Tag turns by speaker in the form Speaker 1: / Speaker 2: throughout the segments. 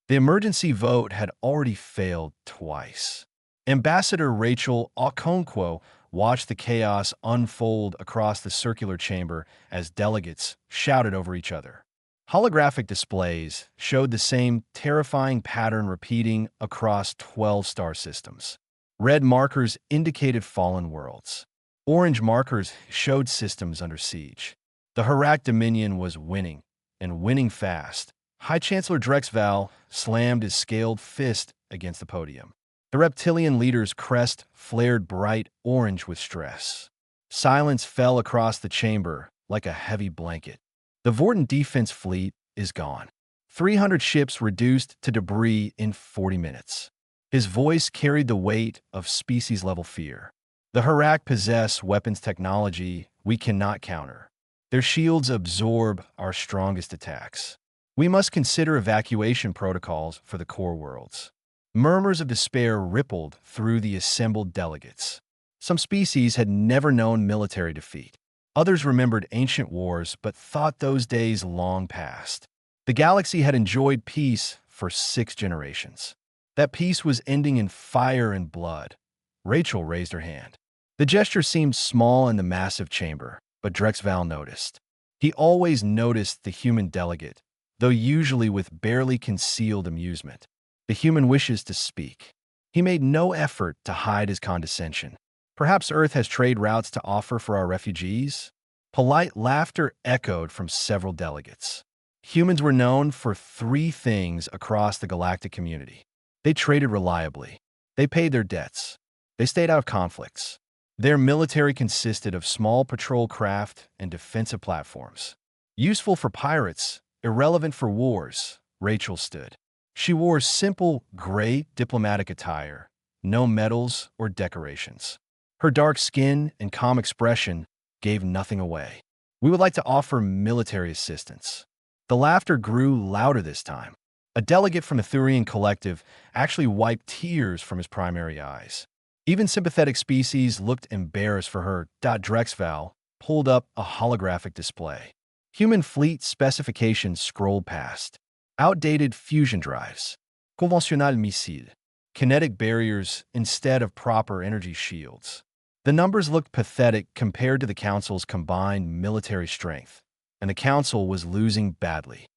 Speaker 1: The emergency vote had already failed twice. Ambassador Rachel Okonkwo watched the chaos unfold across the circular chamber as delegates shouted over each other. Holographic displays showed the same terrifying pattern repeating across 12 star systems. Red markers indicated fallen worlds. Orange markers showed systems under siege. The Harak Dominion was winning, and winning fast. High Chancellor Drexval slammed his scaled fist against the podium. The reptilian leader's crest flared bright orange with stress. Silence fell across the chamber like a heavy blanket. The Vorten defense fleet is gone. 300 ships reduced to debris in 40 minutes. His voice carried the weight of species-level fear. The Harak possess weapons technology we cannot counter. Their shields absorb our strongest attacks. We must consider evacuation protocols for the core worlds. Murmurs of despair rippled through the assembled delegates. Some species had never known military defeat. Others remembered ancient wars but thought those days long past. The galaxy had enjoyed peace for 6 generations. That peace was ending in fire and blood. Rachel raised her hand. The gesture seemed small in the massive chamber, but Drexval noticed. He always noticed the human delegate, though usually with barely concealed amusement. The human wishes to speak. He made no effort to hide his condescension. Perhaps Earth has trade routes to offer for our refugees? Polite laughter echoed from several delegates. Humans were known for 3 things across the galactic community. They traded reliably. They paid their debts. They stayed out of conflicts. Their military consisted of small patrol craft and defensive platforms. Useful for pirates, irrelevant for wars, Rachel stood. She wore simple, gray diplomatic attire, no medals or decorations. Her dark skin and calm expression gave nothing away. We would like to offer military assistance. The laughter grew louder this time. A delegate from the Thurian collective actually wiped tears from his primary eyes. Even sympathetic species looked embarrassed for her. Drexval pulled up a holographic display. Human fleet specifications scrolled past. Outdated fusion drives. Conventionnel missile. Kinetic barriers instead of proper energy shields. The numbers looked pathetic compared to the Council's combined military strength, and the Council was losing badly.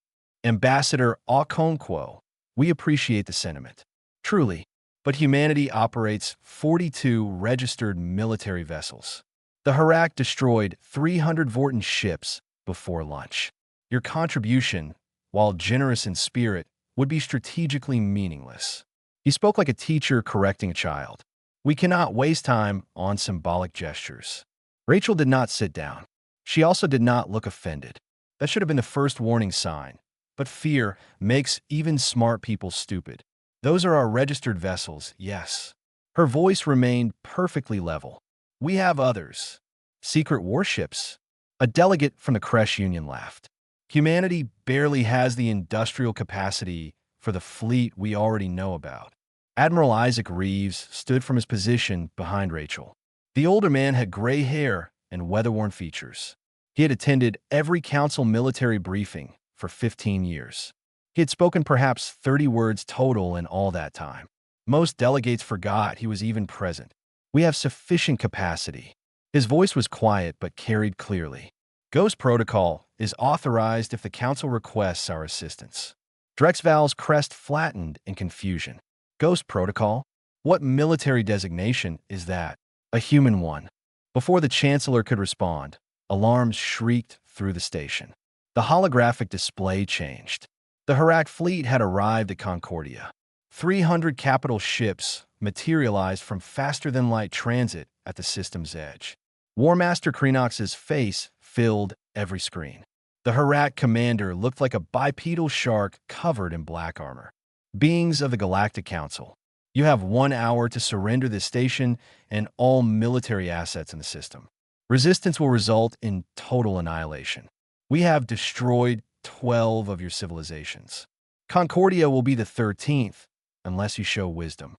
Speaker 1: Ambassador Okonkwo, we appreciate the sentiment. Truly, but humanity operates 42 registered military vessels. The Harak destroyed 300 Vorten ships before lunch. Your contribution, while generous in spirit, would be strategically meaningless. He spoke like a teacher correcting a child. We cannot waste time on symbolic gestures. Rachel did not sit down. She also did not look offended. That should have been the first warning sign. But fear makes even smart people stupid. Those are our registered vessels, yes. Her voice remained perfectly level. We have others. Secret warships. A delegate from the Kresh Union laughed. Humanity barely has the industrial capacity for the fleet we already know about. Admiral Isaac Reeves stood from his position behind Rachel. The older man had gray hair and weather-worn features. He had attended every council military briefing for 15 years. He had spoken perhaps 30 words total in all that time. Most delegates forgot he was even present. We have sufficient capacity. His voice was quiet but carried clearly. Ghost Protocol is authorized if the Council requests our assistance. Drexval's crest flattened in confusion. Ghost Protocol? What military designation is that? A human one. Before the Chancellor could respond, alarms shrieked through the station. The holographic display changed. The Harak fleet had arrived at Concordia. 300 capital ships materialized from faster-than-light transit at the system's edge. War Master Kreenox's face filled every screen. The Harak commander looked like a bipedal shark covered in black armor. Beings of the Galactic Council, you have 1 hour to surrender this station and all military assets in the system. Resistance will result in total annihilation. We have destroyed 12 of your civilizations. Concordia will be the 13th, unless you show wisdom.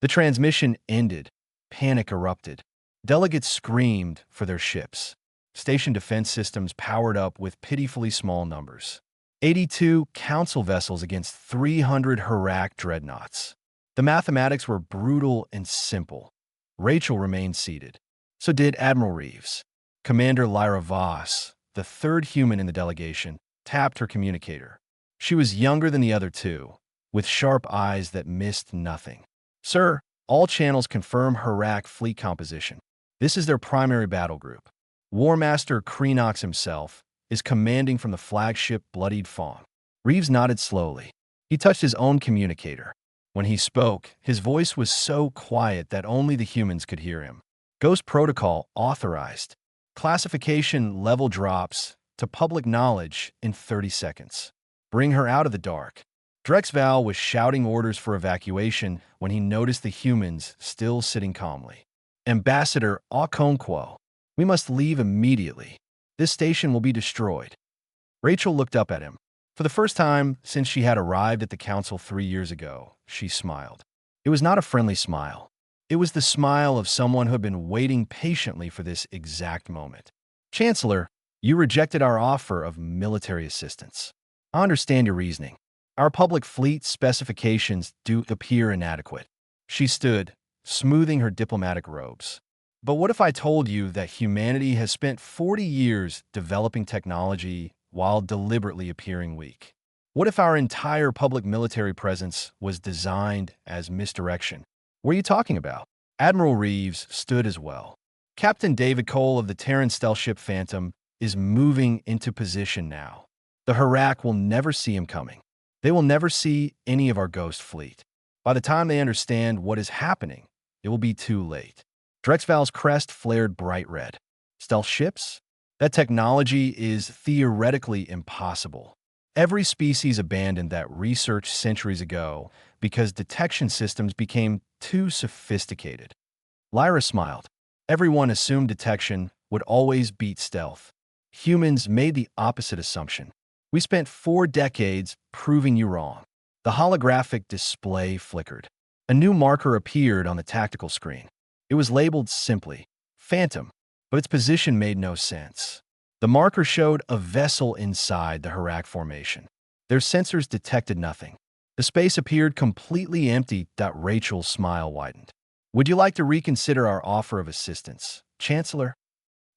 Speaker 1: The transmission ended. Panic erupted. Delegates screamed for their ships. Station defense systems powered up with pitifully small numbers. 82 council vessels against 300 Harak dreadnoughts. The mathematics were brutal and simple. Rachel remained seated. So did Admiral Reeves. Commander Lyra Voss, the third human in the delegation, tapped her communicator. She was younger than the other two, with sharp eyes that missed nothing. Sir, all channels confirm Harak fleet composition. This is their primary battle group. War Master Kreenox himself is commanding from the flagship Bloodied Fawn. Reeves nodded slowly. He touched his own communicator. When he spoke, his voice was so quiet that only the humans could hear him. Ghost Protocol authorized. Classification level drops to public knowledge in 30 seconds. Bring her out of the dark. Drexval was shouting orders for evacuation when he noticed the humans still sitting calmly. Ambassador Okonkwo, we must leave immediately. This station will be destroyed. Rachel looked up at him. For the first time since she had arrived at the council 3 years ago, she smiled. It was not a friendly smile. It was the smile of someone who had been waiting patiently for this exact moment. Chancellor, you rejected our offer of military assistance. I understand your reasoning. Our public fleet specifications do appear inadequate. She stood, smoothing her diplomatic robes. But what if I told you that humanity has spent 40 years developing technology while deliberately appearing weak? What if our entire public military presence was designed as misdirection? What are you talking about? Admiral Reeves stood as well. Captain David Cole of the Terran stealth ship Phantom is moving into position now. The Harak will never see him coming. They will never see any of our ghost fleet. By the time they understand what is happening, it will be too late. Drexval's crest flared bright red. Stealth ships? That technology is theoretically impossible. Every species abandoned that research centuries ago because detection systems became too sophisticated. Lyra smiled. Everyone assumed detection would always beat stealth. Humans made the opposite assumption. We spent 4 decades proving you wrong. The holographic display flickered. A new marker appeared on the tactical screen. It was labeled simply Phantom, but its position made no sense. The marker showed a vessel inside the Harak formation. Their sensors detected nothing. The space appeared completely empty. Rachel's smile widened. Would you like to reconsider our offer of assistance, Chancellor?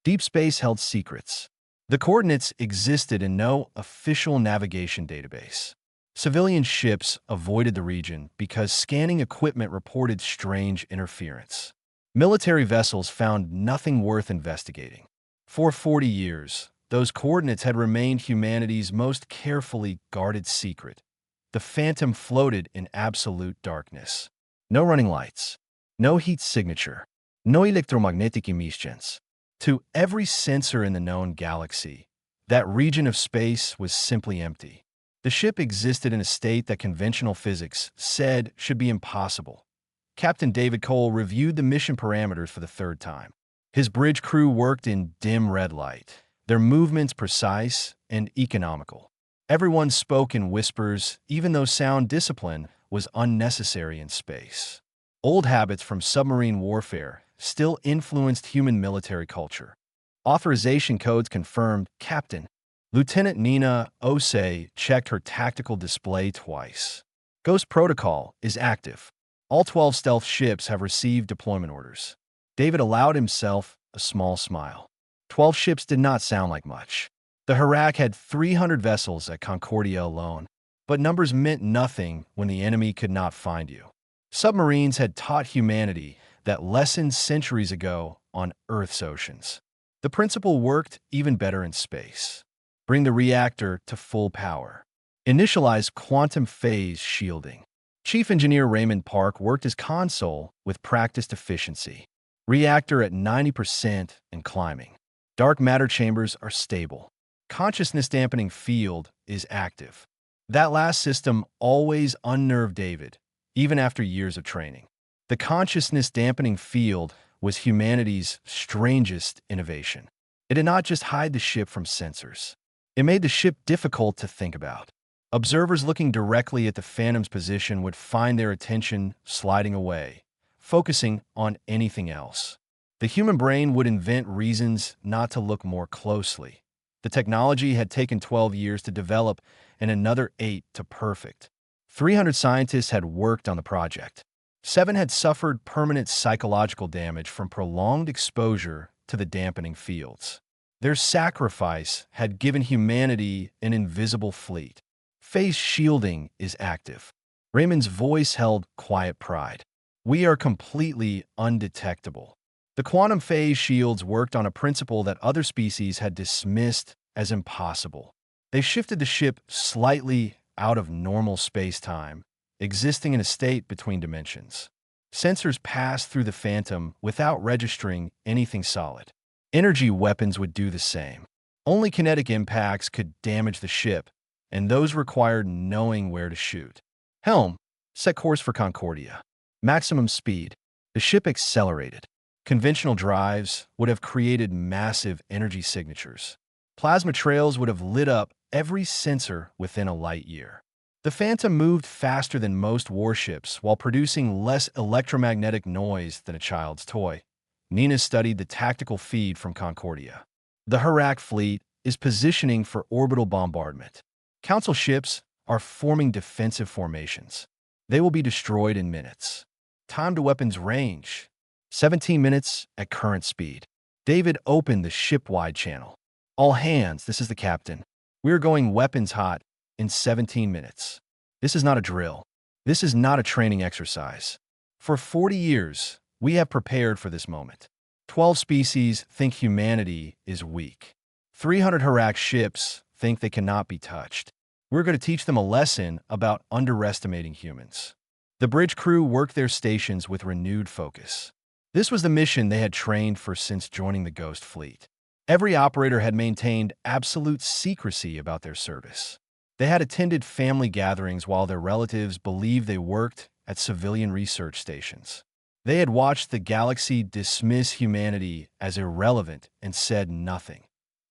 Speaker 1: Deep space held secrets. The coordinates existed in no official navigation database. Civilian ships avoided the region because scanning equipment reported strange interference. Military vessels found nothing worth investigating. For 40 years, those coordinates had remained humanity's most carefully guarded secret. The Phantom floated in absolute darkness. No running lights, no heat signature, no electromagnetic emissions. To every sensor in the known galaxy, that region of space was simply empty. The ship existed in a state that conventional physics said should be impossible. Captain David Cole reviewed the mission parameters for the 3rd time. His bridge crew worked in dim red light, their movements precise and economical. Everyone spoke in whispers, even though sound discipline was unnecessary in space. Old habits from submarine warfare still influenced human military culture. Authorization codes confirmed Captain. Lieutenant Nina Osei checked her tactical display twice. Ghost Protocol is active. All 12 stealth ships have received deployment orders. David allowed himself a small smile. 12 ships did not sound like much. The Harak had 300 vessels at Concordia alone, but numbers meant nothing when the enemy could not find you. Submarines had taught humanity that lesson centuries ago on Earth's oceans. The principle worked even better in space. Bring the reactor to full power. Initialize quantum phase shielding. Chief Engineer Raymond Park worked as console with practiced efficiency. Reactor at 90% and climbing. Dark matter chambers are stable. Consciousness dampening field is active. That last system always unnerved David, even after years of training. The consciousness dampening field was humanity's strangest innovation. It did not just hide the ship from sensors. It made the ship difficult to think about. Observers looking directly at the Phantom's position would find their attention sliding away, focusing on anything else. The human brain would invent reasons not to look more closely. The technology had taken 12 years to develop and another 8 to perfect. 300 scientists had worked on the project. 7 had suffered permanent psychological damage from prolonged exposure to the dampening fields. Their sacrifice had given humanity an invisible fleet. Phase shielding is active. Raymond's voice held quiet pride. We are completely undetectable. The quantum phase shields worked on a principle that other species had dismissed as impossible. They shifted the ship slightly out of normal space-time, existing in a state between dimensions. Sensors passed through the Phantom without registering anything solid. Energy weapons would do the same. Only kinetic impacts could damage the ship, and those required knowing where to shoot. Helm, set course for Concordia. Maximum speed. The ship accelerated. Conventional drives would have created massive energy signatures. Plasma trails would have lit up every sensor within a light year. The Phantom moved faster than most warships while producing less electromagnetic noise than a child's toy. Nina studied the tactical feed from Concordia. The Harak fleet is positioning for orbital bombardment. Council ships are forming defensive formations. They will be destroyed in minutes. Time to weapons range. 17 minutes at current speed. David opened the ship-wide channel. All hands, this is the captain. We are going weapons hot in 17 minutes. This is not a drill. This is not a training exercise. For 40 years, we have prepared for this moment. 12 species think humanity is weak. 300 Harak ships think they cannot be touched. We're going to teach them a lesson about underestimating humans. The bridge crew worked their stations with renewed focus. This was the mission they had trained for since joining the Ghost Fleet. Every operator had maintained absolute secrecy about their service. They had attended family gatherings while their relatives believed they worked at civilian research stations. They had watched the galaxy dismiss humanity as irrelevant and said nothing.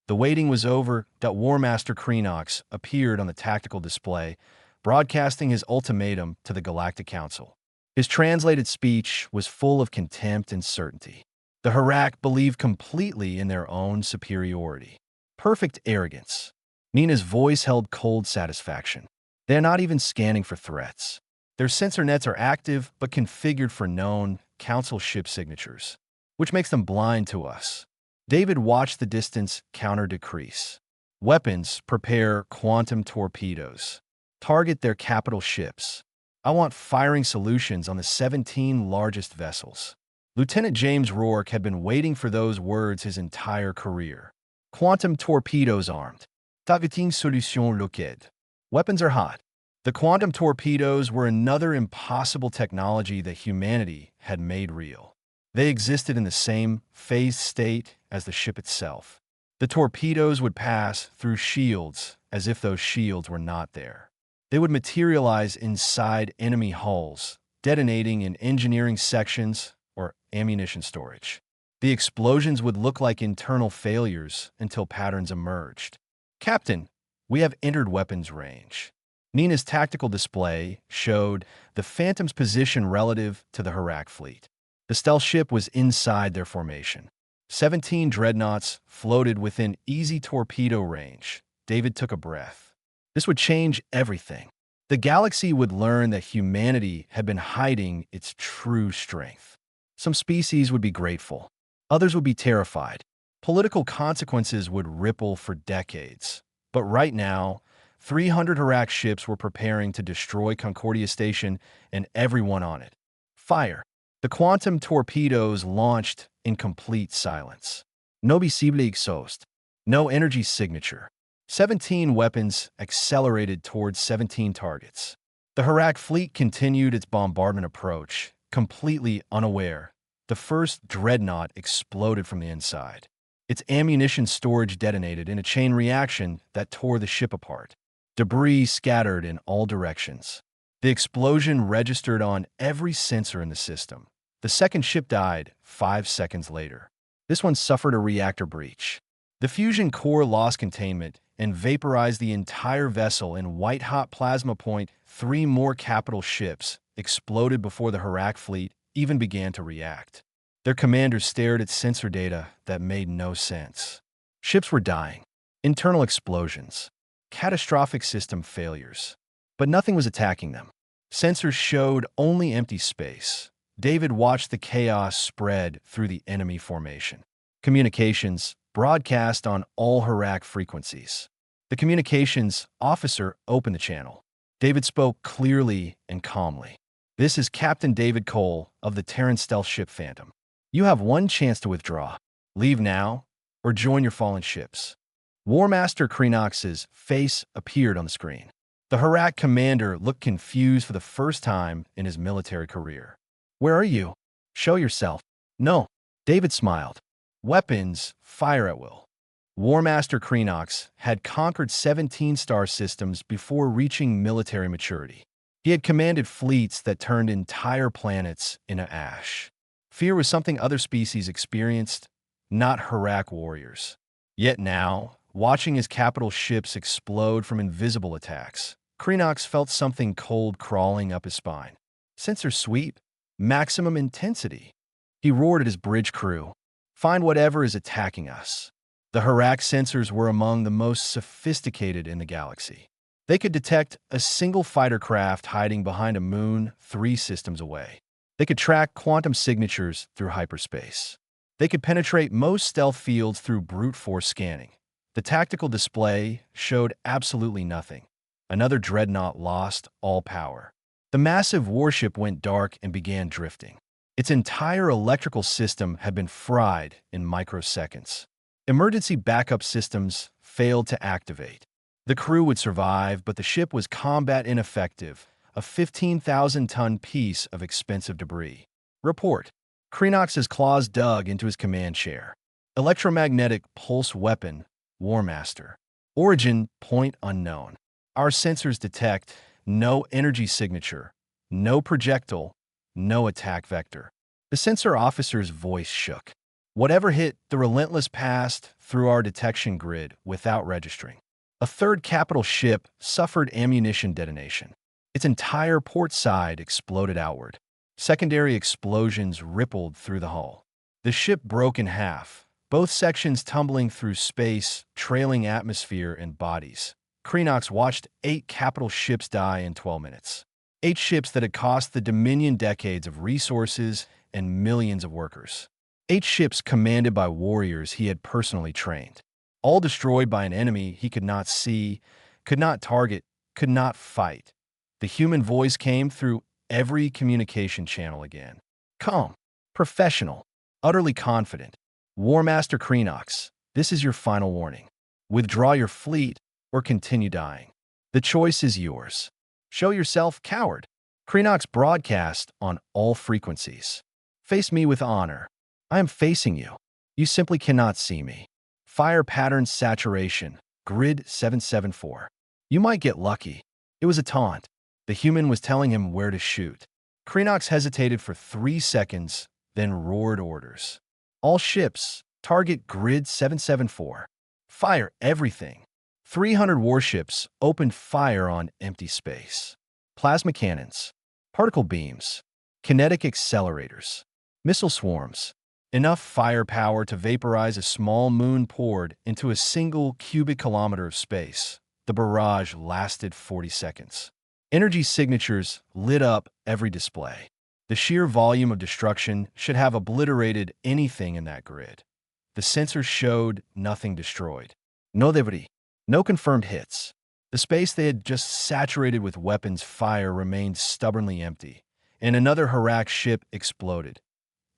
Speaker 1: The waiting was over. War Master Kreenox appeared on the tactical display, broadcasting his ultimatum to the Galactic Council. His translated speech was full of contempt and certainty. The Harak believed completely in their own superiority. Perfect arrogance. Nina's voice held cold satisfaction. They are not even scanning for threats. Their sensor nets are active but configured for known Council ship signatures, which makes them blind to us. David watched the distance counter decrease. Weapons prepare quantum torpedoes. Target their capital ships. I want firing solutions on the 17 largest vessels. Lieutenant James Rourke had been waiting for those words his entire career. Quantum torpedoes armed. Targeting solution located. Weapons are hot. The quantum torpedoes were another impossible technology that humanity had made real. They existed in the same phased state as the ship itself. The torpedoes would pass through shields as if those shields were not there. They would materialize inside enemy hulls, detonating in engineering sections or ammunition storage. The explosions would look like internal failures until patterns emerged. Captain, we have entered weapons range. Nina's tactical display showed the Phantom's position relative to the Harak fleet. The stealth ship was inside their formation. 17 dreadnoughts floated within easy torpedo range. David took a breath. This would change everything. The galaxy would learn that humanity had been hiding its true strength. Some species would be grateful. Others would be terrified. Political consequences would ripple for decades. But right now, 300 Harak ships were preparing to destroy Concordia Station and everyone on it. Fire. The quantum torpedoes launched in complete silence. No visible exhaust. No energy signature. 17 weapons accelerated towards 17 targets. The Harak fleet continued its bombardment approach, completely unaware. The first dreadnought exploded from the inside. Its ammunition storage detonated in a chain reaction that tore the ship apart. Debris scattered in all directions. The explosion registered on every sensor in the system. The second ship died 5 seconds later. This one suffered a reactor breach. The fusion core lost containment and vaporized the entire vessel in white-hot plasma point. 3 more capital ships exploded before the Harak fleet even began to react. Their commanders stared at sensor data that made no sense. Ships were dying. Internal explosions. Catastrophic system failures. But nothing was attacking them. Sensors showed only empty space. David watched the chaos spread through the enemy formation. Communications broadcast on all HFY frequencies. The communications officer opened the channel. David spoke clearly and calmly. "This is Captain David Cole of the Terran stealth ship Phantom. You have one chance to withdraw. Leave now or join your fallen ships." War Master Kreenox's face appeared on the screen. The HFY commander looked confused for the first time in his military career. "Where are you? Show yourself." "No." David smiled. "Weapons fire at will." War Master Kreenox had conquered 17 star systems before reaching military maturity. He had commanded fleets that turned entire planets into ash. Fear was something other species experienced, not HFY warriors. Yet now, watching his capital ships explode from invisible attacks, Kreenox felt something cold crawling up his spine. Sensor sweep, maximum intensity. He roared at his bridge crew. "Find whatever is attacking us." The HFY sensors were among the most sophisticated in the galaxy. They could detect a single fighter craft hiding behind a moon 3 systems away. They could track quantum signatures through hyperspace. They could penetrate most stealth fields through brute force scanning. The tactical display showed absolutely nothing. Another dreadnought lost all power. The massive warship went dark and began drifting. Its entire electrical system had been fried in microseconds. Emergency backup systems failed to activate. The crew would survive, but the ship was combat ineffective, a 15,000-ton piece of expensive debris. Report. Kreenox's claws dug into his command chair. Electromagnetic pulse weapon, War Master. Origin, point unknown. Our sensors detect no energy signature, no projectile, no attack vector. The sensor officer's voice shook. Whatever hit the relentless passed through our detection grid without registering. A third capital ship suffered ammunition detonation. Its entire port side exploded outward. Secondary explosions rippled through the hull. The ship broke in half, both sections tumbling through space, trailing atmosphere and bodies. Kreenox watched 8 capital ships die in 12 minutes. 8 ships that had cost the Dominion decades of resources and millions of workers. 8 ships commanded by warriors he had personally trained. All destroyed by an enemy he could not see, could not target, could not fight. The human voice came through every communication channel again. Calm, professional, utterly confident. War Master Kreenox, this is your final warning. Withdraw your fleet or continue dying. The choice is yours. Show yourself, coward. Kreenox broadcast on all frequencies. Face me with honor. I am facing you. You simply cannot see me. Fire pattern saturation, grid 774. You might get lucky. It was a taunt. The human was telling him where to shoot. Kreenox hesitated for 3 seconds, then roared orders. All ships, target grid 774. Fire everything. 300 warships opened fire on empty space. Plasma cannons, particle beams, kinetic accelerators, missile swarms. Enough firepower to vaporize a small moon poured into a single cubic kilometer of space. The barrage lasted 40 seconds. Energy signatures lit up every display. The sheer volume of destruction should have obliterated anything in that grid. The sensors showed nothing destroyed. No debris, no confirmed hits. The space they had just saturated with weapons fire remained stubbornly empty, and another HFY ship exploded.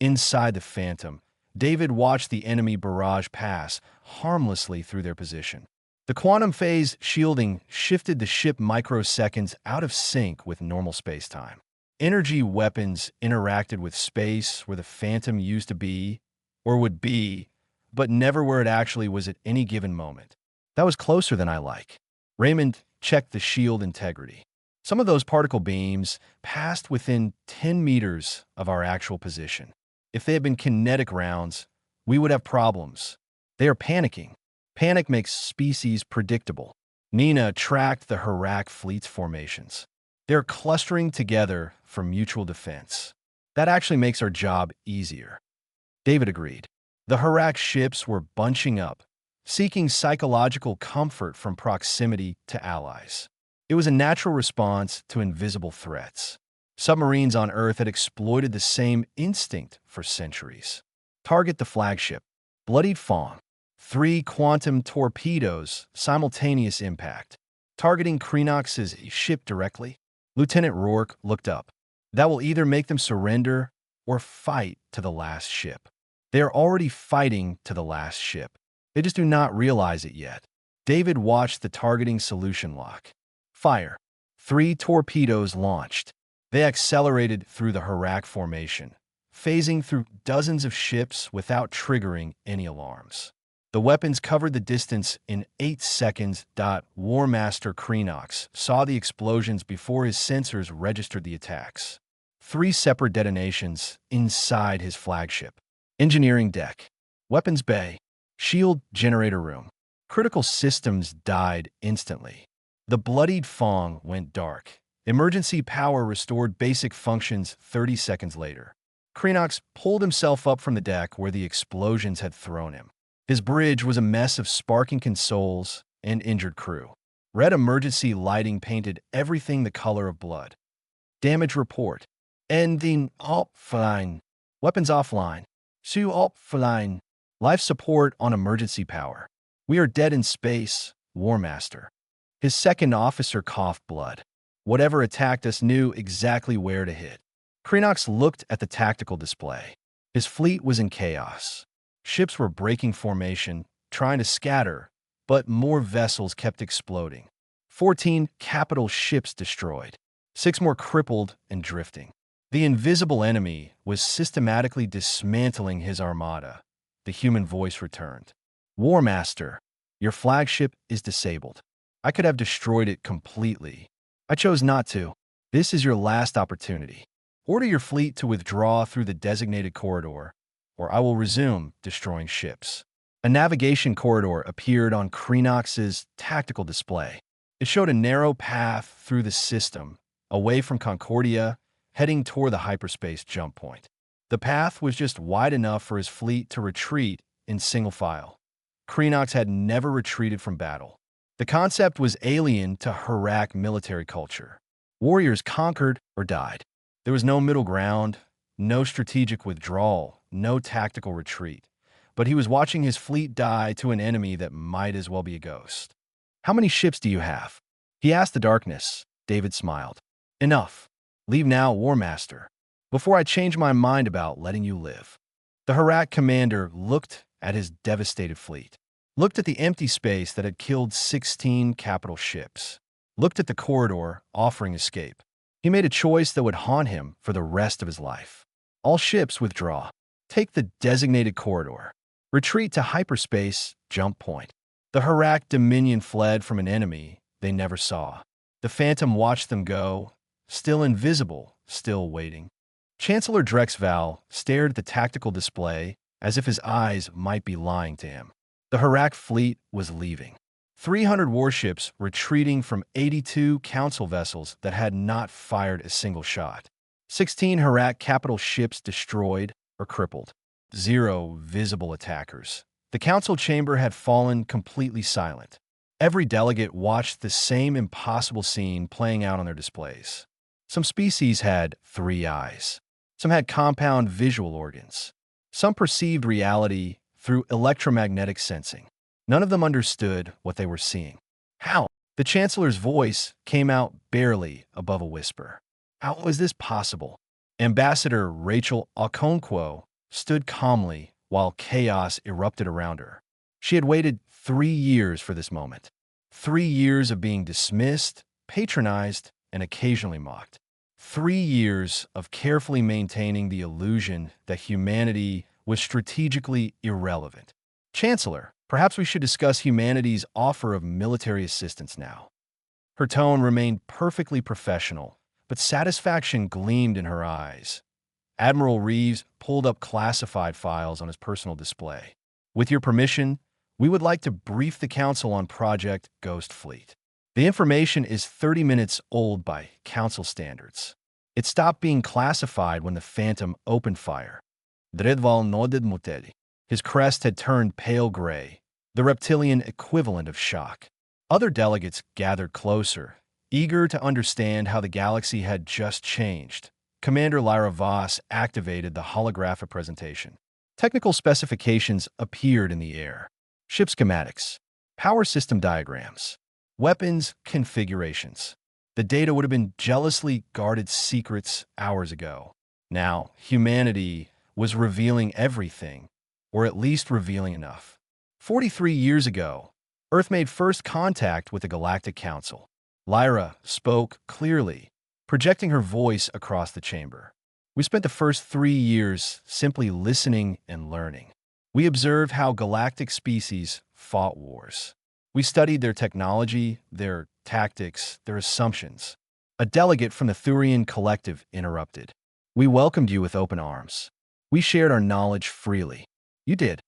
Speaker 1: Inside the Phantom, David watched the enemy barrage pass harmlessly through their position. The quantum phase shielding shifted the ship microseconds out of sync with normal spacetime. Energy weapons interacted with space where the Phantom used to be, or would be, but never where it actually was at any given moment. That was closer than I like. Raymond checked the shield integrity. Some of those particle beams passed within 10 meters of our actual position. If they had been kinetic rounds, we would have problems. They are panicking. Panic makes species predictable. Nina tracked the HFY fleet's formations. They're clustering together for mutual defense. That actually makes our job easier. David agreed. The HFY ships were bunching up, seeking psychological comfort from proximity to allies. It was a natural response to invisible threats. Submarines on Earth had exploited the same instinct for centuries. Target the flagship. Bloodied Fong. 3 quantum torpedoes, simultaneous impact. Targeting Kreenox's ship directly. Lieutenant Rourke looked up. That will either make them surrender or fight to the last ship. They are already fighting to the last ship. They just do not realize it yet. David watched the targeting solution lock. Fire. 3 torpedoes launched. They accelerated through the Harak formation, phasing through dozens of ships without triggering any alarms. The weapons covered the distance in 8 seconds. War Master Kreenox saw the explosions before his sensors registered the attacks. 3 separate detonations inside his flagship. Engineering deck. Weapons bay. Shield generator room. Critical systems died instantly. The bloodied Fong went dark. Emergency power restored basic functions 30 seconds later. Kreenox pulled himself up from the deck where the explosions had thrown him. His bridge was a mess of sparking consoles and injured crew. Red emergency lighting painted everything the color of blood. Damage report. Ending offline. Weapons offline. Su offline. Life support on emergency power. We are dead in space, War Master. His second officer coughed blood. Whatever attacked us knew exactly where to hit. Kreenox looked at the tactical display. His fleet was in chaos. Ships were breaking formation, trying to scatter, but more vessels kept exploding. 14 capital ships destroyed. 6 more crippled and drifting. The invisible enemy was systematically dismantling his armada. The human voice returned. War Master, your flagship is disabled. I could have destroyed it completely. I chose not to. This is your last opportunity. Order your fleet to withdraw through the designated corridor, or I will resume destroying ships. A navigation corridor appeared on Kreenox's tactical display. It showed a narrow path through the system, away from Concordia, heading toward the hyperspace jump point. The path was just wide enough for his fleet to retreat in single file. Kreenox had never retreated from battle. The concept was alien to Harak military culture. Warriors conquered or died. There was no middle ground, no strategic withdrawal, no tactical retreat. But he was watching his fleet die to an enemy that might as well be a ghost. How many ships do you have? He asked the darkness. David smiled. Enough. Leave now, War Master, before I change my mind about letting you live. The Harak commander looked at his devastated fleet, looked at the empty space that had killed 16 capital ships, looked at the corridor offering escape. He made a choice that would haunt him for the rest of his life. All ships withdraw. Take the designated corridor. Retreat to hyperspace jump point. The Harak Dominion fled from an enemy they never saw. The Phantom watched them go, still invisible, still waiting. Chancellor Drexval stared at the tactical display as if his eyes might be lying to him. The Harak fleet was leaving. 300 warships retreating from 82 council vessels that had not fired a single shot. 16 Harak capital ships destroyed or crippled. 0 visible attackers. The council chamber had fallen completely silent. Every delegate watched the same impossible scene playing out on their displays. Some species had 3 eyes. Some had compound visual organs. Some perceived reality through electromagnetic sensing. None of them understood what they were seeing. How? The Chancellor's voice came out barely above a whisper. How was this possible? Ambassador Rachel Okonkwo stood calmly while chaos erupted around her. She had waited 3 years for this moment. 3 years of being dismissed, patronized, and occasionally mocked. 3 years of carefully maintaining the illusion that humanity was strategically irrelevant. Chancellor, perhaps we should discuss humanity's offer of military assistance now. Her tone remained perfectly professional, but satisfaction gleamed in her eyes. Admiral Reeves pulled up classified files on his personal display. With your permission, we would like to brief the Council on Project Ghost Fleet. The information is 30 minutes old by Council standards. It stopped being classified when the Phantom opened fire. Dredval nodded muteli. His crest had turned pale gray. the reptilian equivalent of shock. Other delegates gathered closer, eager to understand how the galaxy had just changed. Commander Lyra Voss activated the holographic presentation. Technical specifications appeared in the air. Ship schematics, power system diagrams, weapons configurations. The data would have been jealously guarded secrets hours ago. Now, humanity was revealing everything, or at least revealing enough. 43 years ago, Earth made first contact with the Galactic Council. Lyra spoke clearly, projecting her voice across the chamber. We spent the first 3 years simply listening and learning. We observed how galactic species fought wars. We studied their technology, their tactics, their assumptions. A delegate from the Thurian collective interrupted. We welcomed you with open arms. We shared our knowledge freely. You did.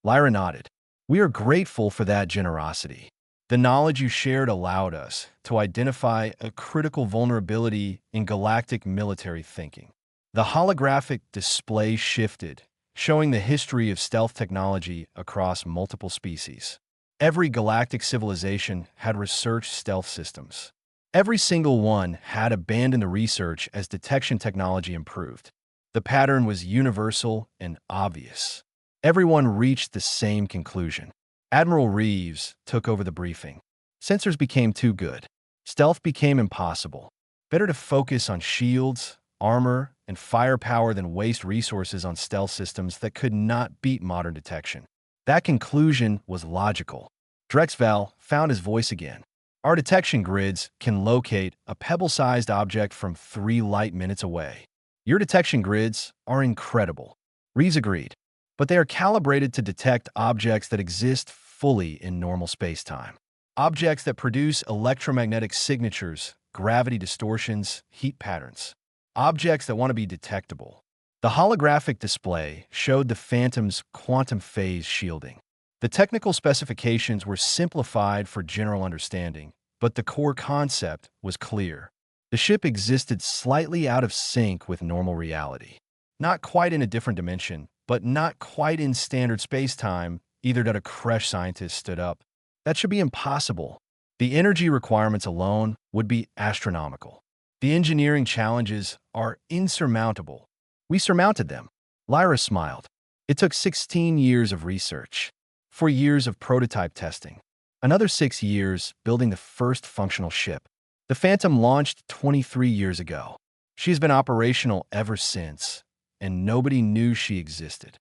Speaker 1: Lyra nodded. We are grateful for that generosity. The knowledge you shared allowed us to identify a critical vulnerability in galactic military thinking. The holographic display shifted, showing the history of stealth technology across multiple species. Every galactic civilization had researched stealth systems. Every single one had abandoned the research as detection technology improved. The pattern was universal and obvious. Everyone reached the same conclusion. Admiral Reeves took over the briefing. Sensors became too good. Stealth became impossible. Better to focus on shields, armor, and firepower than waste resources on stealth systems that could not beat modern detection. That conclusion was logical. Drexval found his voice again. Our detection grids can locate a pebble-sized object from 3 light minutes away. Your detection grids are incredible. Reeves agreed, but they are calibrated to detect objects that exist fully in normal space-time. Objects that produce electromagnetic signatures, gravity distortions, heat patterns. Objects that want to be detectable. The holographic display showed the Phantom's quantum phase shielding. The technical specifications were simplified for general understanding, but the core concept was clear. The ship existed slightly out of sync with normal reality. Not quite in a different dimension, but not quite in standard space-time, either that a Kresh scientist stood up. That should be impossible. The energy requirements alone would be astronomical. The engineering challenges are insurmountable. We surmounted them. Lyra smiled. It took 16 years of research, 4 years of prototype testing, another 6 years building the first functional ship. The Phantom launched 23 years ago. She has been operational ever since, and nobody knew she existed.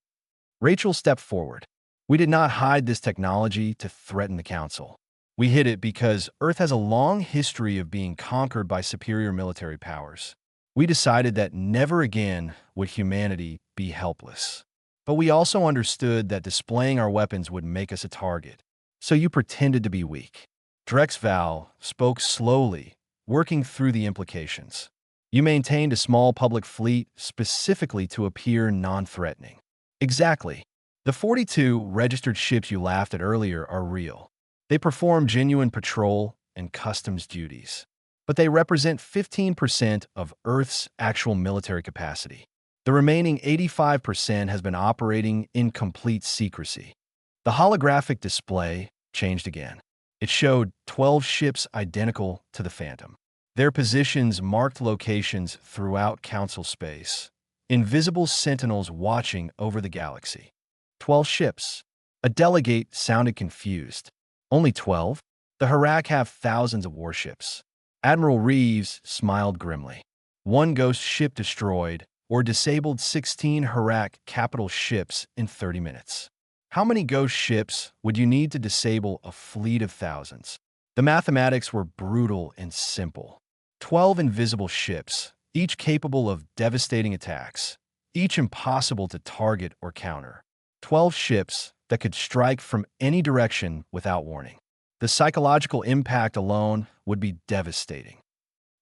Speaker 1: Rachel stepped forward. We did not hide this technology to threaten the Council. We hid it because Earth has a long history of being conquered by superior military powers. We decided that never again would humanity be helpless. But we also understood that displaying our weapons would make us a target. So you pretended to be weak. Drexval spoke slowly, working through the implications. You maintained a small public fleet specifically to appear non-threatening. Exactly. The 42 registered ships you laughed at earlier are real. They perform genuine patrol and customs duties. But they represent 15% of Earth's actual military capacity. The remaining 85% has been operating in complete secrecy. The holographic display changed again. It showed 12 ships identical to the Phantom. Their positions marked locations throughout Council space. Invisible sentinels watching over the galaxy. 12 ships. A delegate sounded confused. Only 12? The Harak have thousands of warships. Admiral Reeves smiled grimly. 1 ghost ship destroyed or disabled 16 Harak capital ships in 30 minutes. How many ghost ships would you need to disable a fleet of thousands? The mathematics were brutal and simple. 12 invisible ships, each capable of devastating attacks, each impossible to target or counter. 12 ships that could strike from any direction without warning. The psychological impact alone would be devastating.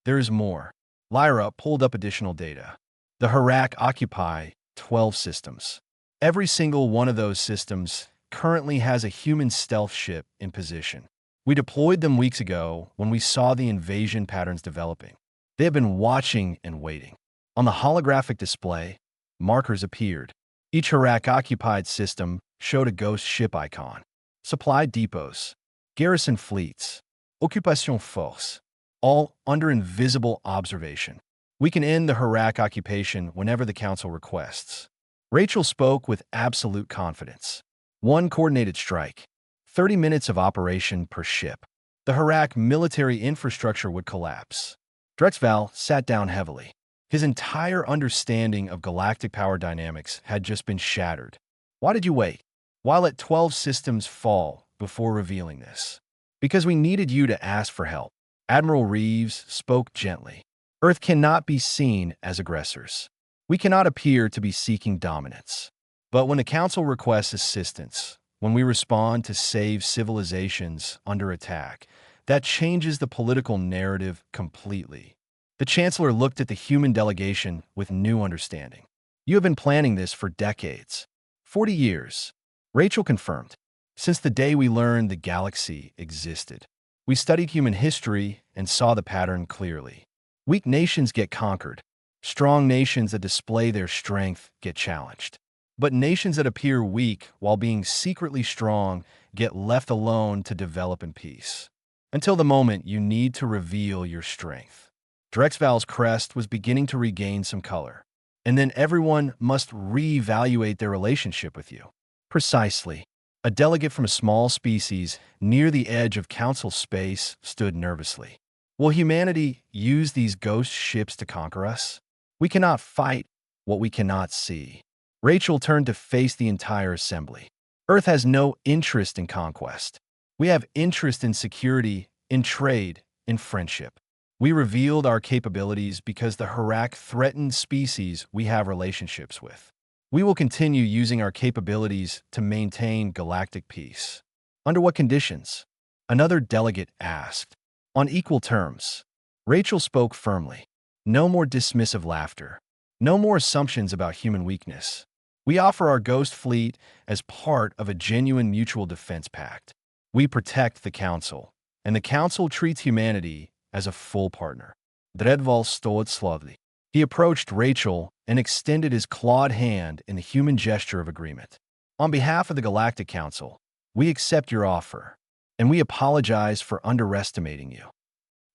Speaker 1: There is more. Lyra pulled up additional data. The Harak occupy 12 systems. Every single one of those systems currently has a human stealth ship in position. We deployed them weeks ago when we saw the invasion patterns developing. They have been watching and waiting. On the holographic display, markers appeared. Each Harak-occupied system showed a ghost ship icon. supply depots, garrison fleets, occupation force, all under invisible observation. We can end the Harak occupation whenever the Council requests. Rachel spoke with absolute confidence. One coordinated strike, 30 minutes of operation per ship. The Harak military infrastructure would collapse. Drexval sat down heavily. His entire understanding of galactic power dynamics had just been shattered. Why did you wait? Why let 12 systems fall before revealing this? Because we needed you to ask for help. Admiral Reeves spoke gently. Earth cannot be seen as aggressors. We cannot appear to be seeking dominance. But when the Council requests assistance, when we respond to save civilizations under attack, that changes the political narrative completely. The Chancellor looked at the human delegation with new understanding. You have been planning this for decades. 40 years. Rachel confirmed. Since the day we learned the galaxy existed. We studied human history and saw the pattern clearly. Weak nations get conquered. Strong nations that display their strength get challenged. But nations that appear weak while being secretly strong get left alone to develop in peace. Until the moment you need to reveal your strength. Drexval's crest was beginning to regain some color. And then everyone must reevaluate their relationship with you. Precisely. A delegate from a small species near the edge of Council space stood nervously. Will humanity use these ghost ships to conquer us? We cannot fight what we cannot see. Rachel turned to face the entire assembly. Earth has no interest in conquest. We have interest in security, in trade, in friendship. We revealed our capabilities because the Harak threatened species we have relationships with. We will continue using our capabilities to maintain galactic peace. Under what conditions? Another delegate asked. On equal terms. Rachel spoke firmly. No more dismissive laughter. No more assumptions about human weakness. We offer our ghost fleet as part of a genuine mutual defense pact. We protect the Council, and the Council treats humanity as a full partner. Dredval stood slowly. He approached Rachel and extended his clawed hand in the human gesture of agreement. On behalf of the Galactic Council, we accept your offer, and we apologize for underestimating you.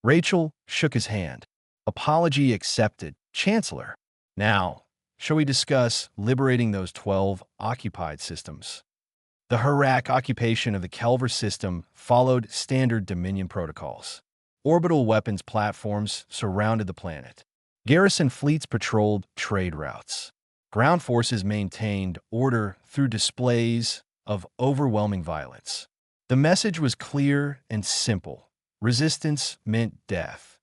Speaker 1: Rachel shook his hand. Apology accepted, Chancellor. Now, shall we discuss liberating those 12 occupied systems? The Harak occupation of the Kelver system followed standard Dominion protocols. Orbital weapons platforms surrounded the planet. Garrison fleets patrolled trade routes. Ground forces maintained order through displays of overwhelming violence. The message was clear and simple. Resistance meant death.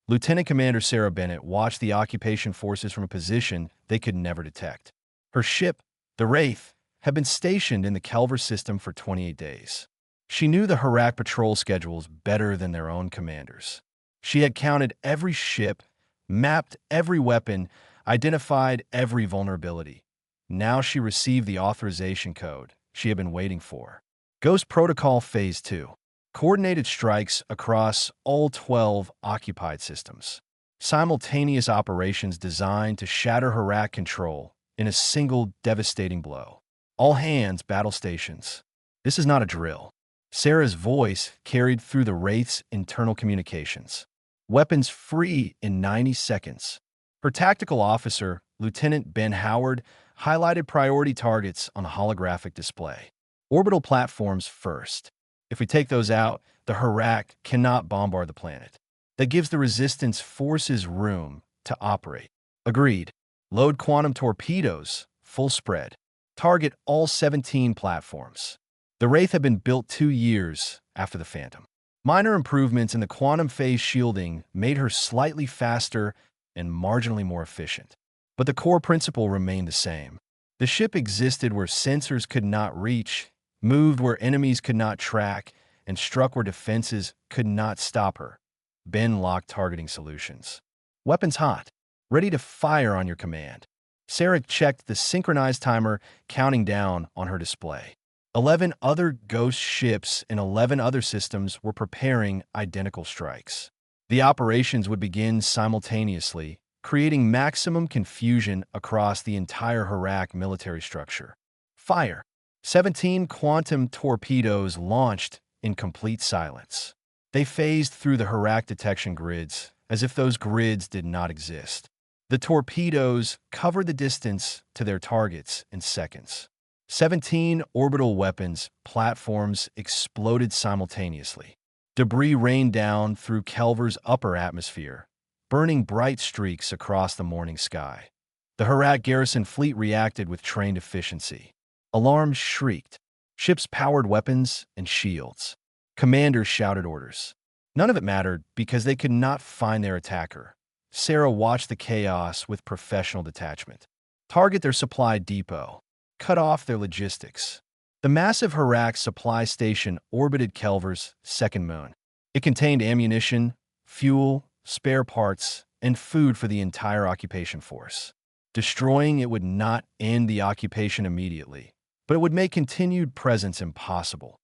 Speaker 1: Lieutenant Commander Sarah Bennett watched the occupation forces from a position they could never detect. Her ship, the Wraith, had been stationed in the Kelver system for 28 days. She knew the Harak patrol schedules better than their own commanders. She had counted every ship, mapped every weapon, identified every vulnerability. Now she received the authorization code she had been waiting for. Ghost Protocol Phase 2. Coordinated strikes across all 12 occupied systems. Simultaneous operations designed to shatter Harak control in a single devastating blow. All hands battle stations. This is not a drill. Sarah's voice carried through the Wraith's internal communications. Weapons free in 90 seconds. Her tactical officer, Lieutenant Ben Howard, highlighted priority targets on a holographic display. Orbital platforms first. If we take those out, the Harak cannot bombard the planet. That gives the resistance forces room to operate. Agreed. Load quantum torpedoes, full spread. Target all 17 platforms. The Wraith had been built 2 years after the Phantom. Minor improvements in the quantum phase shielding made her slightly faster and marginally more efficient. But the core principle remained the same. The ship existed where sensors could not reach, moved where enemies could not track, and struck where defenses could not stop her. Ben locked targeting solutions. Weapons hot, ready to fire on your command. Sarah checked the synchronized timer counting down on her display. 11 other ghost ships and 11 other systems were preparing identical strikes. The operations would begin simultaneously, creating maximum confusion across the entire Harak military structure. Fire. 17 quantum torpedoes launched in complete silence. They phased through the Harak detection grids as if those grids did not exist. The torpedoes covered the distance to their targets in seconds. 17 orbital weapons platforms exploded simultaneously. Debris rained down through Kelver's upper atmosphere, burning bright streaks across the morning sky. The Harak garrison fleet reacted with trained efficiency. Alarms shrieked. Ships powered weapons and shields. Commanders shouted orders. None of it mattered because they could not find their attacker. Sarah watched the chaos with professional detachment. Target their supply depot. Cut off their logistics. The massive Harak supply station orbited Kelver's second moon. It contained ammunition, fuel, spare parts, and food for the entire occupation force. Destroying it would not end the occupation immediately, but it would make continued presence impossible.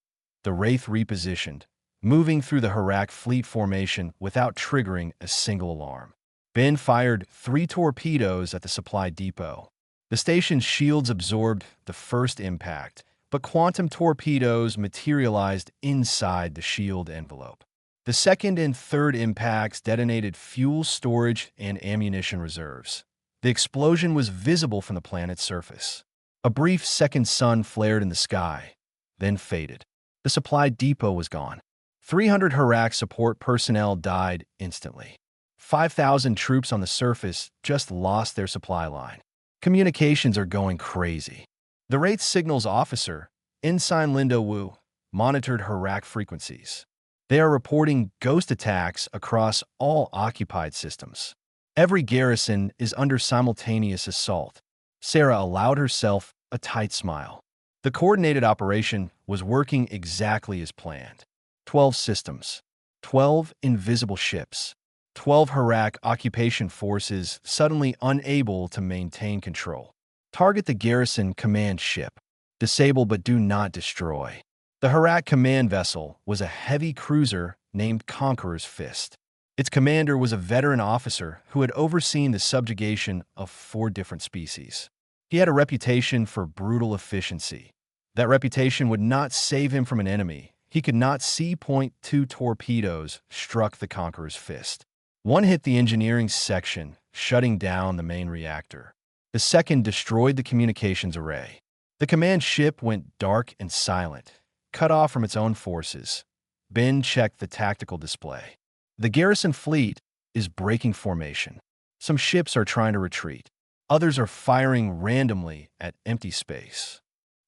Speaker 1: The Wraith repositioned, moving through the Harak fleet formation without triggering a single alarm. Ben fired 3 torpedoes at the supply depot. The station's shields absorbed the first impact, but quantum torpedoes materialized inside the shield envelope. The second and third impacts detonated fuel storage and ammunition reserves. The explosion was visible from the planet's surface. A brief second sun flared in the sky, then faded. The supply depot was gone. 300 Harak support personnel died instantly. 5,000 troops on the surface just lost their supply line. Communications are going crazy. The Wraith signals officer, Ensign Linda Wu, monitored Harak frequencies. They are reporting ghost attacks across all occupied systems. Every garrison is under simultaneous assault. Sarah allowed herself a tight smile. The coordinated operation was working exactly as planned. 12 systems, 12 invisible ships, 12 Harak occupation forces suddenly unable to maintain control. Target the garrison command ship. Disable but do not destroy. The Harak command vessel was a heavy cruiser named Conqueror's Fist. Its commander was a veteran officer who had overseen the subjugation of 4 different species. He had a reputation for brutal efficiency. That reputation would not save him from an enemy. He could not see .2 torpedoes struck the Conqueror's Fist. One hit the engineering section, shutting down the main reactor. The second destroyed the communications array. The command ship went dark and silent, cut off from its own forces. Ben checked the tactical display. The garrison fleet is breaking formation. Some ships are trying to retreat. Others are firing randomly at empty space.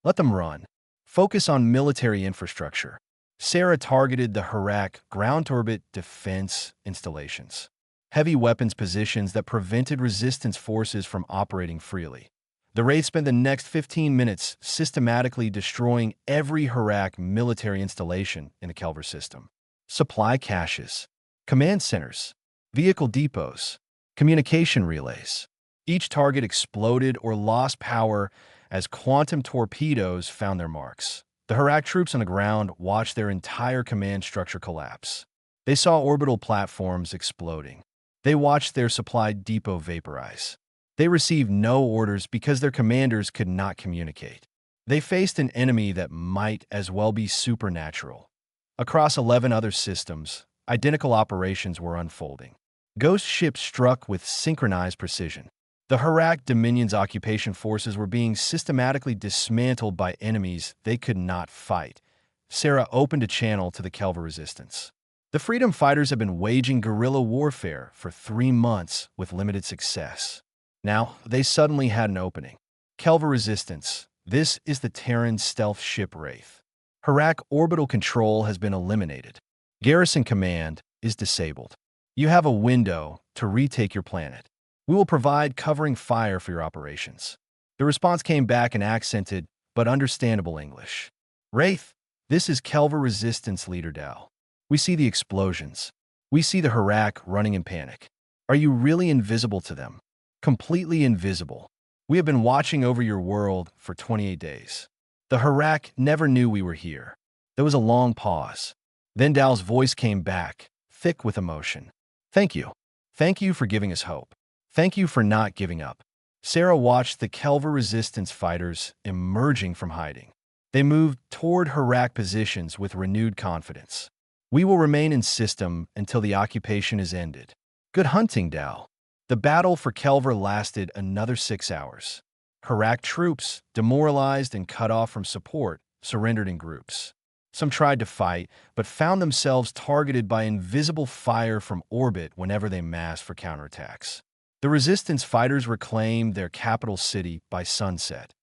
Speaker 1: Let them run. Focus on military infrastructure. Sarah targeted the Harak ground-orbit defense installations. Heavy weapons positions that prevented resistance forces from operating freely. The Wraith spent the next 15 minutes systematically destroying every Harak military installation in the Kelver system. Supply caches, command centers, vehicle depots, communication relays. Each target exploded or lost power as quantum torpedoes found their marks. The Harak troops on the ground watched their entire command structure collapse. They saw orbital platforms exploding. They watched their supply depot vaporize. They received no orders because their commanders could not communicate. They faced an enemy that might as well be supernatural. Across 11 other systems, identical operations were unfolding. Ghost ships struck with synchronized precision. The Harak Dominion's occupation forces were being systematically dismantled by enemies they could not fight. Sarah opened a channel to the Kelver resistance. The Freedom Fighters had been waging guerrilla warfare for 3 months with limited success. Now, they suddenly had an opening. Kelver resistance. This is the Terran stealth ship Wraith. Harak orbital control has been eliminated. Garrison command is disabled. You have a window to retake your planet. We will provide covering fire for your operations. The response came back in accented but understandable English. Wraith, this is Kelver Resistance Leader Dal. We see the explosions. We see the Harak running in panic. Are you really invisible to them? Completely invisible. We have been watching over your world for 28 days. The Harak never knew we were here. There was a long pause. Then Dal's voice came back, thick with emotion. Thank you. Thank you for giving us hope. Thank you for not giving up. Sarah watched the Kelver Resistance fighters emerging from hiding. They moved toward Harak positions with renewed confidence. We will remain in system until the occupation is ended. Good hunting, Dal. The battle for Kelver lasted another 6 hours. Harak troops, demoralized and cut off from support, surrendered in groups. Some tried to fight, but found themselves targeted by invisible fire from orbit whenever they massed for counterattacks. The resistance fighters reclaimed their capital city by sunset.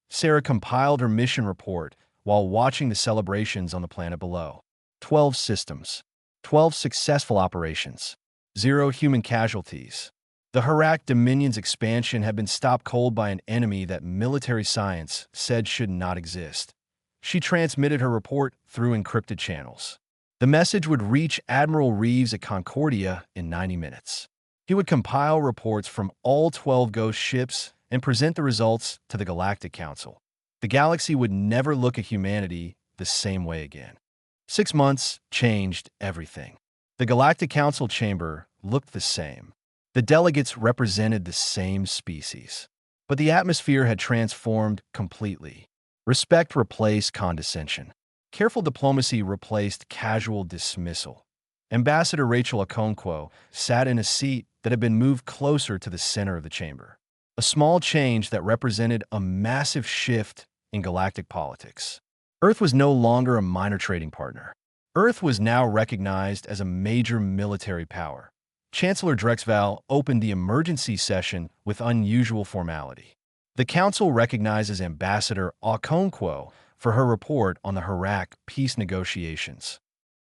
Speaker 1: Sarah compiled her mission report while watching the celebrations on the planet below. 12 systems, 12 successful operations, 0 human casualties. The Harak Dominion's expansion had been stopped cold by an enemy that military science said should not exist. She transmitted her report through encrypted channels. The message would reach Admiral Reeves at Concordia in 90 minutes. He would compile reports from all 12 ghost ships and present the results to the Galactic Council. The galaxy would never look at humanity the same way again. 6 months changed everything. The Galactic Council chamber looked the same. The delegates represented the same species. But the atmosphere had transformed completely. Respect replaced condescension. Careful diplomacy replaced casual dismissal. Ambassador Rachel Okonkwo sat in a seat that had been moved closer to the center of the chamber. A small change that represented a massive shift in galactic politics. Earth was no longer a minor trading partner. Earth was now recognized as a major military power. Chancellor Drexval opened the emergency session with unusual formality. The Council recognizes Ambassador Okonkwo for her report on the Harak peace negotiations.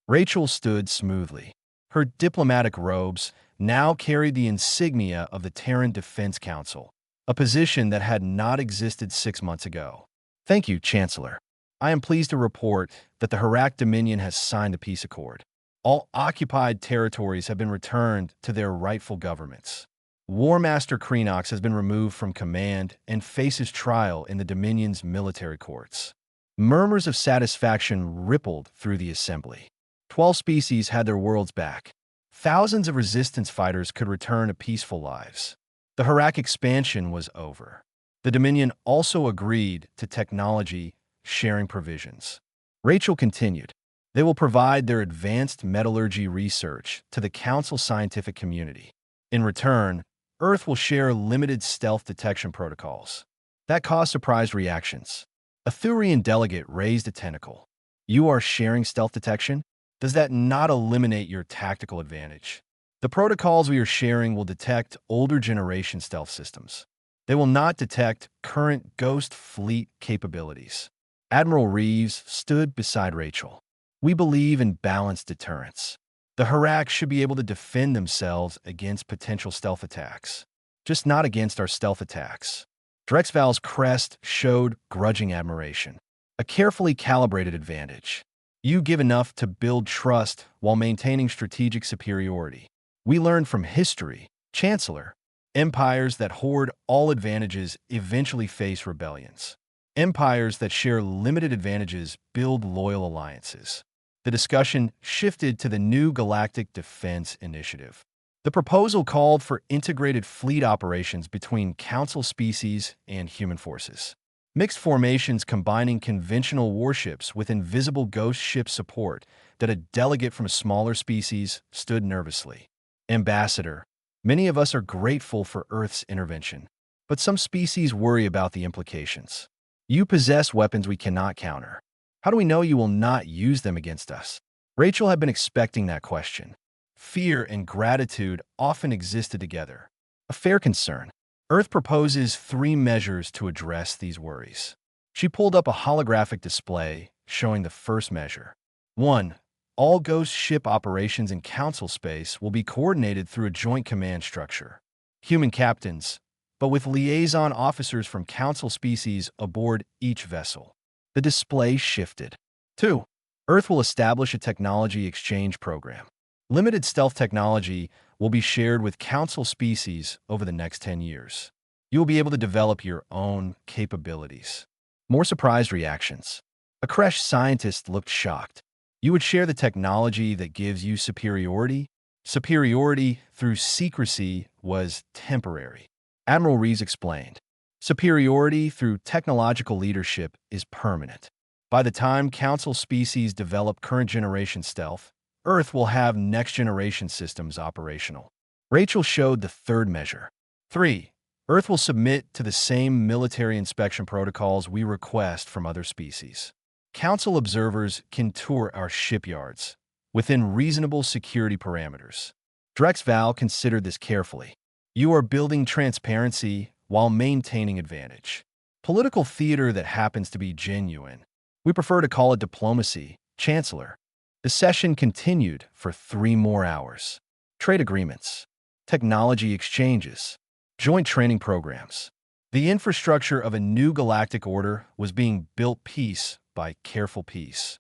Speaker 1: Rachel stood smoothly. Her diplomatic robes now carried the insignia of the Terran Defense Council, a position that had not existed 6 months ago. Thank you, Chancellor. I am pleased to report that the Harak Dominion has signed the peace accord. All occupied territories have been returned to their rightful governments. War Master Kreenox has been removed from command and faces trial in the Dominion's military courts. Murmurs of satisfaction rippled through the assembly. 12 species had their worlds back. Thousands of resistance fighters could return to peaceful lives. The Harak expansion was over. The Dominion also agreed to technology sharing provisions. Rachel continued. They will provide their advanced metallurgy research to the Council scientific community. In return, Earth will share limited stealth detection protocols. That caused surprised reactions. A Thurian delegate raised a tentacle. You are sharing stealth detection? Does that not eliminate your tactical advantage? The protocols we are sharing will detect older generation stealth systems. They will not detect current Ghost Fleet capabilities. Admiral Reeves stood beside Rachel. We believe in balanced deterrence. The Harak should be able to defend themselves against potential stealth attacks, just not against our stealth attacks. Drexval's crest showed grudging admiration, a carefully calibrated advantage. You give enough to build trust while maintaining strategic superiority. We learned from history, Chancellor. Empires that hoard all advantages eventually face rebellions. Empires that share limited advantages build loyal alliances. The discussion shifted to the new Galactic Defense Initiative. The proposal called for integrated fleet operations between Council species and human forces. Mixed formations combining conventional warships with invisible ghost ship support that a delegate from a smaller species stood nervously. Ambassador, many of us are grateful for Earth's intervention, but some species worry about the implications. You possess weapons we cannot counter. How do we know you will not use them against us? Rachel had been expecting that question. Fear and gratitude often existed together. A fair concern. Earth proposes 3 measures to address these worries. She pulled up a holographic display showing the first measure. 1. All ghost ship operations in Council space will be coordinated through a joint command structure. Human captains, but with liaison officers from Council species aboard each vessel. The display shifted. 2. Earth will establish a technology exchange program. Limited stealth technology will be shared with Council species over the next 10 years. You will be able to develop your own capabilities. More surprised reactions. A Kresh scientist looked shocked. You would share the technology that gives you superiority? Superiority through secrecy was temporary. Admiral Reeves explained. Superiority through technological leadership is permanent. By the time Council species develop current generation stealth, Earth will have next generation systems operational. Rachel showed the third measure. 3. Earth will submit to the same military inspection protocols we request from other species. Council observers can tour our shipyards within reasonable security parameters. Drexval considered this carefully. You are building transparency while maintaining advantage. Political theater that happens to be genuine. We prefer to call it diplomacy, Chancellor. The session continued for 3 more hours. Trade agreements, technology exchanges, joint training programs. The infrastructure of a new galactic order was being built piece by careful piece.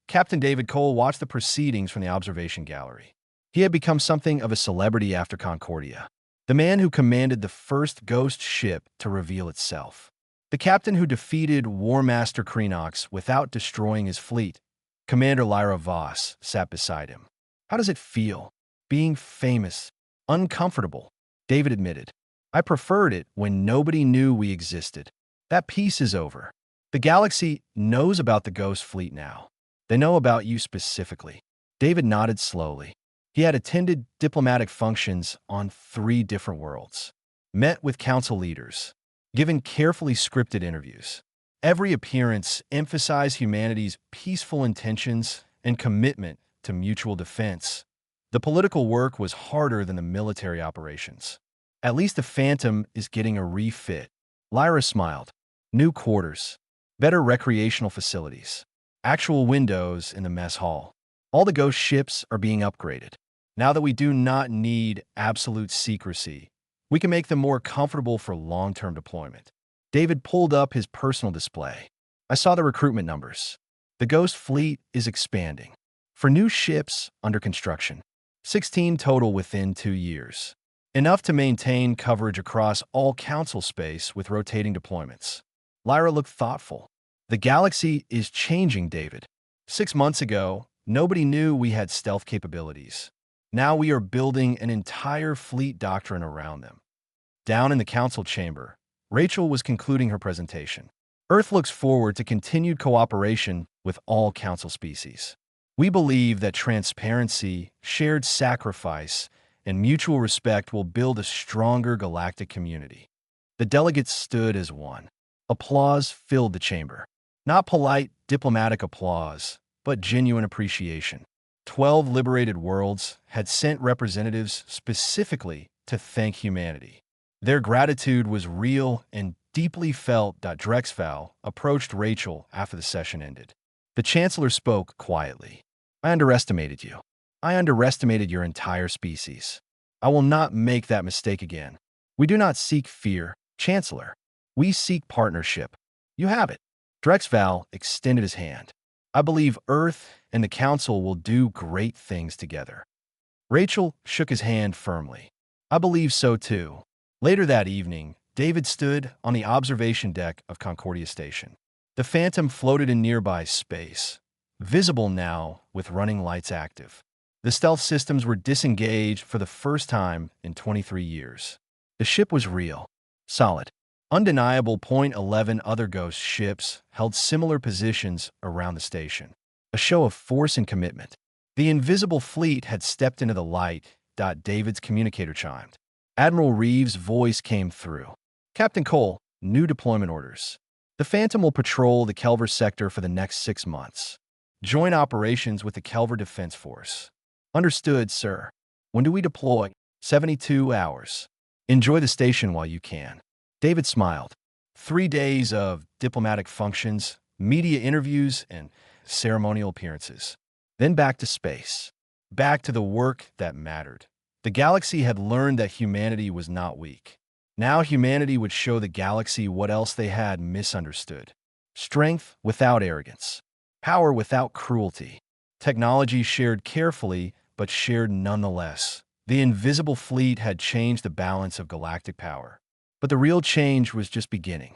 Speaker 1: Captain David Cole watched the proceedings from the observation gallery. He had become something of a celebrity after Concordia. The man who commanded the first ghost ship to reveal itself. The captain who defeated War Master Kreenox without destroying his fleet. Commander Lyra Voss sat beside him. How does it feel? Being famous. Uncomfortable, David admitted. I preferred it when nobody knew we existed. That piece is over. The galaxy knows about the Ghost Fleet now. They know about you specifically. David nodded slowly. He had attended diplomatic functions on 3 different worlds, met with council leaders, given carefully scripted interviews. Every appearance emphasized humanity's peaceful intentions and commitment to mutual defense. The political work was harder than the military operations. At least the Phantom is getting a refit. Lyra smiled. New quarters, better recreational facilities, actual windows in the mess hall. All the ghost ships are being upgraded. Now that we do not need absolute secrecy, we can make them more comfortable for long-term deployment. David pulled up his personal display. I saw the recruitment numbers. The Ghost Fleet is expanding. For new ships under construction, 16 total within 2 years. Enough to maintain coverage across all council space with rotating deployments. Lyra looked thoughtful. The galaxy is changing, David. 6 months ago, nobody knew we had stealth capabilities. Now we are building an entire fleet doctrine around them. Down in the council chamber, Rachel was concluding her presentation. Earth looks forward to continued cooperation with all council species. We believe that transparency, shared sacrifice, and mutual respect will build a stronger galactic community. The delegates stood as one. Applause filled the chamber. Not polite, diplomatic applause, but genuine appreciation. 12 liberated worlds had sent representatives specifically to thank humanity. Their gratitude was real and deeply felt. Drexval approached Rachel after the session ended. The Chancellor spoke quietly. I underestimated you. I underestimated your entire species. I will not make that mistake again. We do not seek fear, Chancellor. We seek partnership. You have it. Drexval extended his hand. I believe Earth and the Council will do great things together. Rachel shook his hand firmly. I believe so too. Later that evening, David stood on the observation deck of Concordia Station. The Phantom floated in nearby space, visible now with running lights active. The stealth systems were disengaged for the first time in 23 years. The ship was real, solid, undeniable. 11 other ghost ships held similar positions around the station, a show of force and commitment. The invisible fleet had stepped into the light. David's communicator chimed. Admiral Reeves' voice came through. Captain Cole, new deployment orders. The Phantom will patrol the Kelver sector for the next 6 months. Joint operations with the Kelver Defense Force. Understood, sir. When do we deploy? 72 hours. Enjoy the station while you can. David smiled. 3 days of diplomatic functions, media interviews, and ceremonial appearances. Then back to space. Back to the work that mattered. The galaxy had learned that humanity was not weak. Now humanity would show the galaxy what else they had misunderstood. Strength without arrogance. Power without cruelty. Technology shared carefully, but shared nonetheless. The invisible fleet had changed the balance of galactic power. But the real change was just beginning.